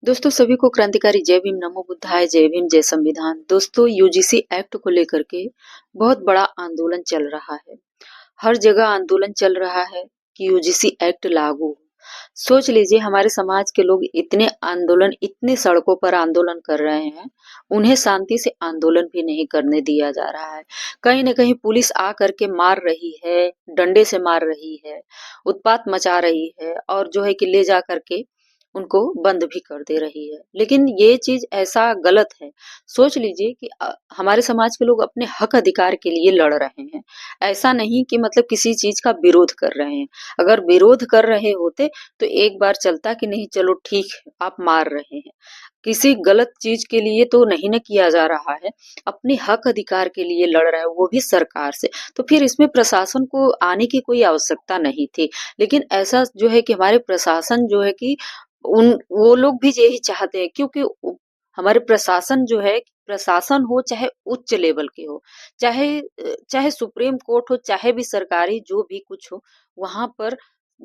दोस्तों सभी को क्रांतिकारी जय भीम नमो बुद्धाय जय भीम जय संविधान। दोस्तों यूजीसी एक्ट को लेकर के बहुत बड़ा आंदोलन चल रहा है। हर जगह आंदोलन चल रहा है कि यूजीसी एक्ट लागू हो। सोच लीजिए हमारे समाज के लोग इतने सड़कों पर आंदोलन कर रहे हैं, उन्हें शांति से आंदोलन भी नहीं करने दिया जा रहा है। कहीं न कहीं पुलिस आ करके मार रही है, डंडे से मार रही है, उत्पात मचा रही है और जो है कि ले जा करके उनको बंद भी कर दे रही है। लेकिन ये चीज़ ऐसा गलत है। सोच लीजिए कि हमारे समाज के लोग अपने हक अधिकार के लिए लड़ रहे हैं। ऐसा नहीं कि मतलब किसी चीज़ का विरोध कर रहे हैं। अगर विरोध कर रहे होते तो एक बार चलता कि नहीं चलो ठीक है, आप मार रहे हैं। किसी गलत चीज़ के लिए तो नहीं ना किया जा रहा है, अपने हक अधिकार के लिए लड़ रहा है वो भी सरकार से। तो फिर इसमें प्रशासन को आने की कोई आवश्यकता नहीं थी। लेकिन ऐसा जो है कि हमारे प्रशासन जो है कि उन वो लोग भी यही चाहते हैं क्योंकि हमारे प्रशासन जो है प्रशासन हो चाहे उच्च लेवल के हो, चाहे सुप्रीम कोर्ट हो, चाहे भी सरकारी जो भी कुछ हो, वहां पर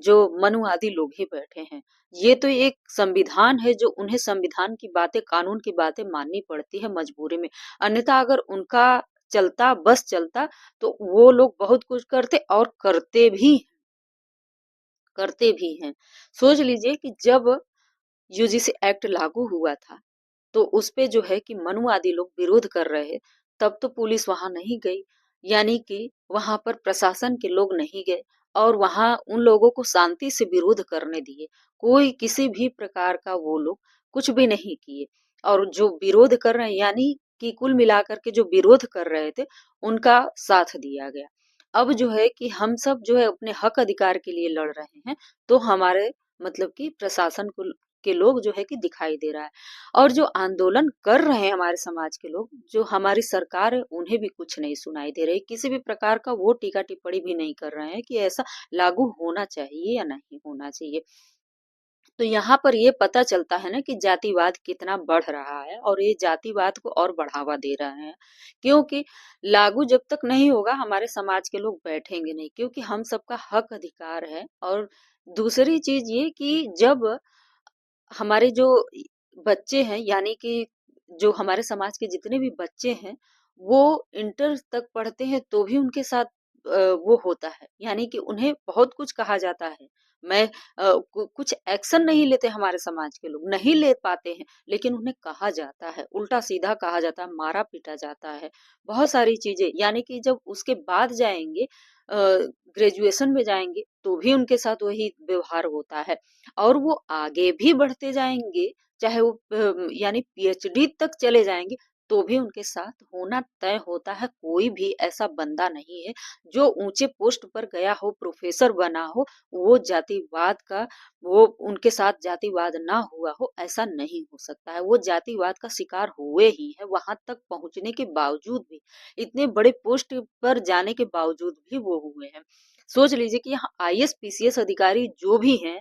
जो मनुवादी लोग ही बैठे हैं। ये तो एक संविधान है जो उन्हें संविधान की बातें कानून की बातें माननी पड़ती है मजबूरी में। अन्यथा अगर उनका चलता बस चलता तो वो लोग बहुत कुछ करते और करते भी हैं। सोच लीजिए कि जब यूजीसी एक्ट लागू हुआ था, तो उसपे जो है कि मनुवादी लोग विरोध कर रहे, तब तो पुलिस वहां नहीं गई। यानी कि वहां पर प्रशासन के लोग नहीं गए और वहां उन लोगों को शांति से विरोध करने दिए। कोई किसी भी प्रकार का वो लोग कुछ भी नहीं किए और जो विरोध कर रहे हैं यानी कि कुल मिलाकर के जो विरोध कर रहे थे, उनका साथ दिया गया। अब जो है कि हम सब जो है अपने हक अधिकार के लिए लड़ रहे हैं, तो हमारे मतलब कि प्रशासन को के लोग जो है कि दिखाई दे रहा है और जो आंदोलन कर रहे हैं हमारे समाज के लोग, जो हमारी सरकार है उन्हें भी कुछ नहीं सुनाई दे रही, किसी भी प्रकार का वो टीका टिप्पणी भी नहीं कर रहे हैं कि ऐसा लागू होना चाहिए या नहीं होना चाहिए। तो यहाँ पर ये पता चलता है ना कि जातिवाद कितना बढ़ रहा है और ये जातिवाद को और बढ़ावा दे रहे हैं। क्योंकि लागू जब तक नहीं होगा हमारे समाज के लोग बैठेंगे नहीं, क्योंकि हम सबका हक अधिकार है। और दूसरी चीज ये कि जब हमारे जो बच्चे हैं यानी कि जो हमारे समाज के जितने भी बच्चे हैं, वो इंटर तक पढ़ते हैं तो भी उनके साथ वो होता है, यानी कि उन्हें बहुत कुछ कहा जाता है। मैं कुछ एक्शन नहीं लेते हमारे समाज के लोग, नहीं ले पाते हैं, लेकिन उन्हें कहा जाता है, उल्टा सीधा कहा जाता है, मारा पीटा जाता है, बहुत सारी चीजें। यानी कि जब उसके बाद जाएंगे ग्रेजुएशन में जाएंगे तो भी उनके साथ वही व्यवहार होता है और वो आगे भी बढ़ते जाएंगे, चाहे वो यानी पीएचडी तक चले जाएंगे तो भी उनके साथ होना तय होता है। कोई भी ऐसा बंदा नहीं है जो ऊंचे पोस्ट पर गया हो, प्रोफेसर बना हो, वो जातिवाद का वो उनके साथ जातिवाद ना हुआ हो, ऐसा नहीं हो सकता है। वो जातिवाद का शिकार हुए ही है, वहां तक पहुंचने के बावजूद भी, इतने बड़े पोस्ट पर जाने के बावजूद भी वो हुए हैं। सोच लीजिए कि यहाँ आईएएस पीसीएस अधिकारी जो भी हैं,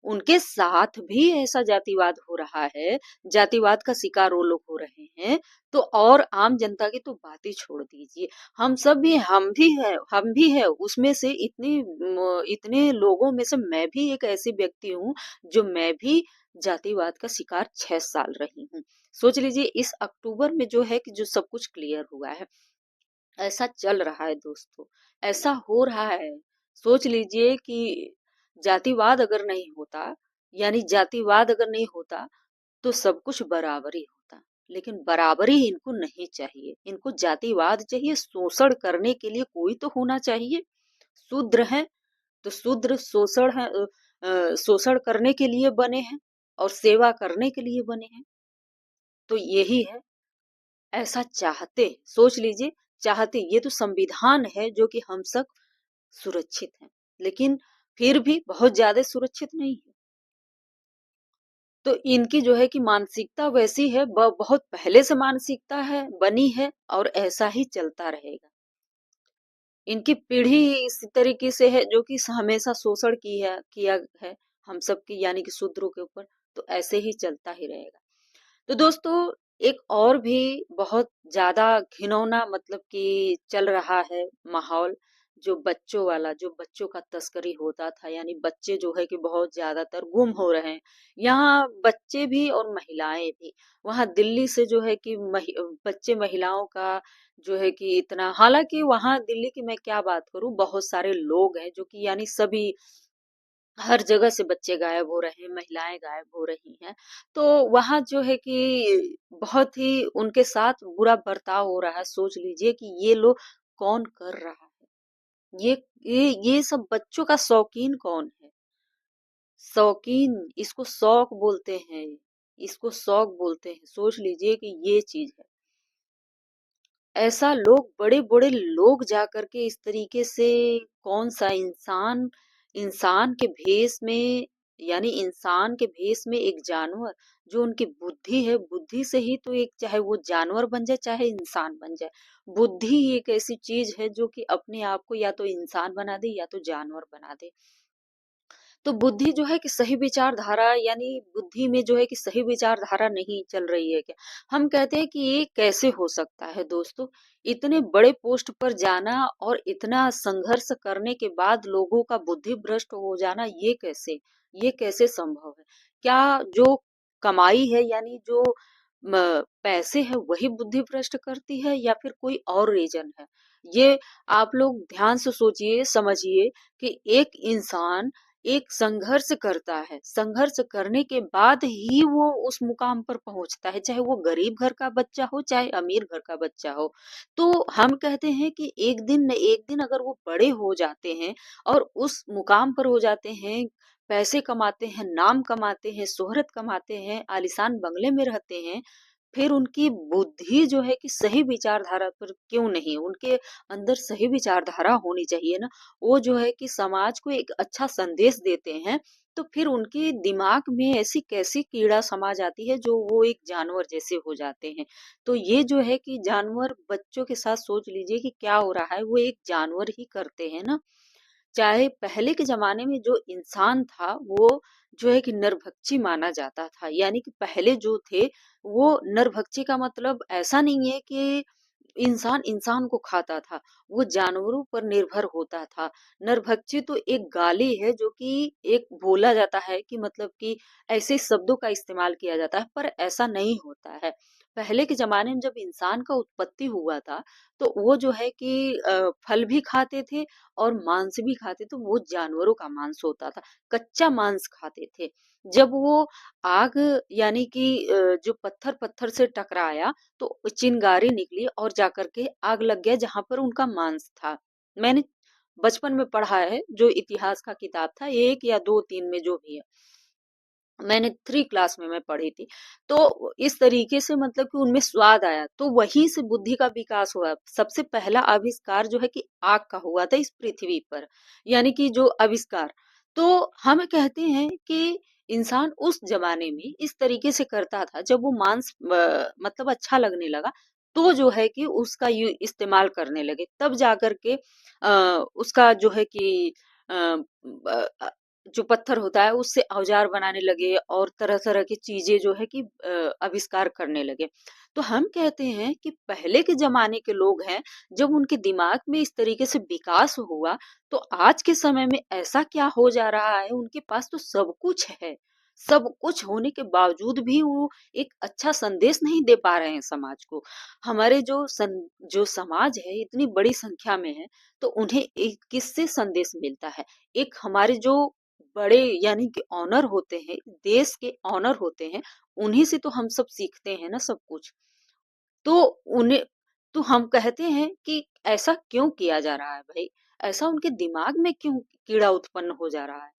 उनके साथ भी ऐसा जातिवाद हो रहा है, जातिवाद का शिकार वो लोग हो रहे हैं, तो और आम जनता की तो बात ही छोड़ दीजिए। हम सब भी हम भी है उसमें से इतने लोगों में से मैं भी एक ऐसी व्यक्ति हूँ जो मैं भी जातिवाद का शिकार 6 साल रही हूँ। सोच लीजिए इस अक्टूबर में जो है कि जो सब कुछ क्लियर हुआ है, ऐसा चल रहा है दोस्तों, ऐसा हो रहा है। सोच लीजिए कि जातिवाद अगर नहीं होता, यानी जातिवाद अगर नहीं होता तो सब कुछ बराबरी होता। लेकिन बराबरी इनको नहीं चाहिए, इनको जातिवाद चाहिए। शोषण करने के लिए कोई तो होना चाहिए। शूद्र हैं तो शूद्र शोषण करने के लिए बने हैं और सेवा करने के लिए बने हैं। तो यही है, ऐसा चाहते, सोच लीजिए, चाहते, ये तो संविधान है जो कि हम सब सुरक्षित हैं, लेकिन फिर भी बहुत ज्यादा सुरक्षित नहीं है। तो इनकी जो है कि मानसिकता वैसी है, बहुत पहले से मानसिकता है बनी है और ऐसा ही चलता रहेगा। इनकी पीढ़ी इस तरीके से है जो कि हमेशा शोषण किया है हम सब की, यानी कि शूद्रों के ऊपर। तो ऐसे ही चलता ही रहेगा। तो दोस्तों एक और भी बहुत ज्यादा घिनौना मतलब कि चल रहा है माहौल, जो बच्चों वाला, जो बच्चों का तस्करी होता था, यानी बच्चे जो है कि बहुत ज्यादातर गुम हो रहे हैं। यहाँ बच्चे भी और महिलाएं भी। वहाँ दिल्ली से जो है कि बच्चे महिलाओं का जो है कि इतना, हालांकि वहाँ दिल्ली की मैं क्या बात करूं, बहुत सारे लोग हैं जो कि यानी सभी, हर जगह से बच्चे गायब हो रहे हैं, महिलाएं गायब हो रही हैं। तो वहाँ जो है कि बहुत ही उनके साथ बुरा बर्ताव हो रहा है। सोच लीजिए कि ये लोग कौन कर रहा है। ये ये सब बच्चों का शौकीन कौन है? शौकीन, इसको शौक बोलते हैं। इसको शौक बोलते हैं। सोच लीजिए कि ये चीज है। ऐसा लोग, बड़े बड़े लोग जा करके इस तरीके से, कौन सा इंसान, इंसान के भेष में, यानी इंसान के भेष में एक जानवर, जो उनकी बुद्धि है, बुद्धि से ही तो एक, चाहे वो जानवर बन जाए चाहे इंसान बन जाए, बुद्धि एक ऐसी चीज है जो कि अपने आप को या तो इंसान बना दे या तो जानवर बना दे। तो बुद्धि जो है कि सही विचारधारा, यानी बुद्धि में जो है कि सही विचारधारा नहीं चल रही है क्या? हम कहते हैं कि ये कैसे हो सकता है दोस्तों? इतने बड़े पोस्ट पर जाना और इतना संघर्ष करने के बाद लोगों का बुद्धि भ्रष्ट हो जाना, ये कैसे संभव है? क्या जो कमाई है, यानी जो पैसे है, वही बुद्धि भ्रष्ट करती है या फिर कोई और रीजन है? ये आप लोग ध्यान से सोचिए, समझिए कि एक इंसान एक संघर्ष करता है, संघर्ष करने के बाद ही वो उस मुकाम पर पहुंचता है, चाहे वो गरीब घर का बच्चा हो चाहे अमीर घर का बच्चा हो। तो हम कहते हैं कि एक दिन न एक दिन अगर वो बड़े हो जाते हैं और उस मुकाम पर हो जाते हैं, पैसे कमाते हैं, नाम कमाते हैं, शोहरत कमाते हैं, आलीशान बंगले में रहते हैं, फिर उनकी बुद्धि जो है कि सही विचारधारा पर क्यों नहीं, उनके अंदर सही विचारधारा होनी चाहिए ना। वो जो है कि समाज को एक अच्छा संदेश देते हैं, तो फिर उनके दिमाग में ऐसी कैसी कीड़ा समा जाती है जो वो एक जानवर जैसे हो जाते हैं। तो ये जो है कि जानवर बच्चों के साथ सोच लीजिए कि क्या हो रहा है, वो एक जानवर ही करते हैं ना। चाहे पहले के ज़माने में जो इंसान था, वो जो है कि नरभक्षी माना जाता था। यानी कि पहले जो थे, वो नरभक्षी का मतलब ऐसा नहीं है कि इंसान इंसान को खाता था, वो जानवरों पर निर्भर होता था। नरभक्षी तो एक गाली है जो कि एक बोला जाता है कि मतलब कि ऐसे शब्दों का इस्तेमाल किया जाता है, पर ऐसा नहीं होता है। पहले के ज़माने में जब इंसान का उत्पत्ति हुआ था, तो वो जो है कि फल भी खाते थे और मांस भी खाते, तो वो जानवरों का मांस होता था, कच्चा मांस खाते थे। जब वो आग, यानी कि जो पत्थर-पत्थर से टकराया, तो चिंगारी निकली और जाकर के आग लग गया जहाँ पर उनका मांस था। मैंने बचपन में पढ़ा है, जो इतिहास का किताब था, 1 या 2-3 में जो भी है। मैंने 3 क्लास में मैं पढ़ी थी। तो इस तरीके से मतलब कि उनमें स्वाद आया, तो वहीं से बुद्धि का विकास हुआ। सबसे पहला आविष्कार जो है कि आग का हुआ था इस पृथ्वी पर, यानी कि जो आविष्कार। तो हम कहते हैं कि इंसान उस ज़माने में इस तरीके से करता था, जब वो मांस मतलब अच्छा लगने लगा, तो जो है कि उसका इस्तेमाल करने लगे। तब जाकर के उसका जो है कि अ, ब जो पत्थर होता है उससे औजार बनाने लगे और तरह-तरह की चीजें जो है कि आविष्कार करने लगे। तो हम कहते हैं कि पहले के जमाने के लोग हैं, जब उनके दिमाग में इस तरीके से विकास हुआ, तो आज के समय में ऐसा क्या हो जा रहा है, उनके पास तो सब कुछ है। सब कुछ होने के बावजूद भी वो एक अच्छा संदेश नहीं दे पा रहे हैं समाज को। हमारे जो समाज है इतनी बड़ी संख्या में है, तो उन्हें एक किससे संदेश मिलता है? एक हमारे जो बड़े, यानी कि ऑनर होते हैं, देश के ऑनर होते हैं, उन्हीं से तो हम सब सीखते हैं ना सब कुछ। तो उन्हें, तो हम कहते हैं कि ऐसा क्यों किया जा रहा है भई? ऐसा उनके दिमाग में क्यों कीड़ा उत्पन्न हो जा रहा है?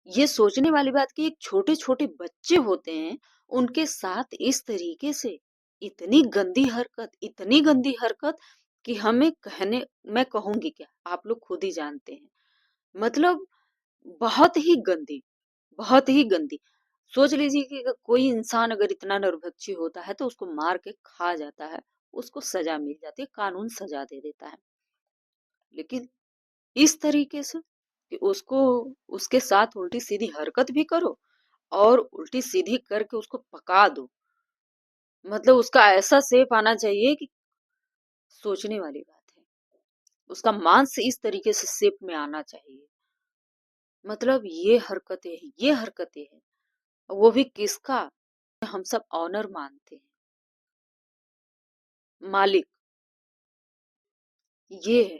ये सोचने वाली बात कि एक छोटे-छोटे बच्चे होते हैं, उनके साथ इस तरीके से इतनी गंदी हरकत कि हमें कहने, मैं कहूँगी क्या? आप लोग खुद ही जानते हैं। मतलब बहुत ही गंदी, बहुत ही गंदी। सोच लीजिए कि अगर कोई इंसान अगर इतना नरभक्षी होता है, तो उसको मार के खा जाता है, उसको सज़ा मिल जाती है, कानून सज़ा दे देता है। लेकिन इस तरीके से कि उसको, उसके साथ उल्टी-सीधी हरकत भी करो और उल्टी-सीधी करके उसको पका दो। मतलब उसका ऐसा शेप आना चाहिए कि सोचने वाली बात है। उसका मांस इस तरीके से शेप में आना चाहिए। मतलब ये हरकतें हैं, वो भी किसका? हम सब ऑनर मानते हैं, मालिक, ये है।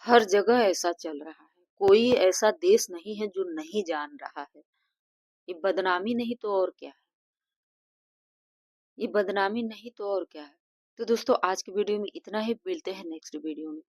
हर जगह ऐसा चल रहा है, कोई ऐसा देश नहीं है जो नहीं जान रहा है। ये बदनामी नहीं तो और क्या है? ये बदनामी नहीं तो और क्या है? तो दोस्तों आज की वीडियो में इतना ही, मिलते हैं नेक्स्ट वीडियो में।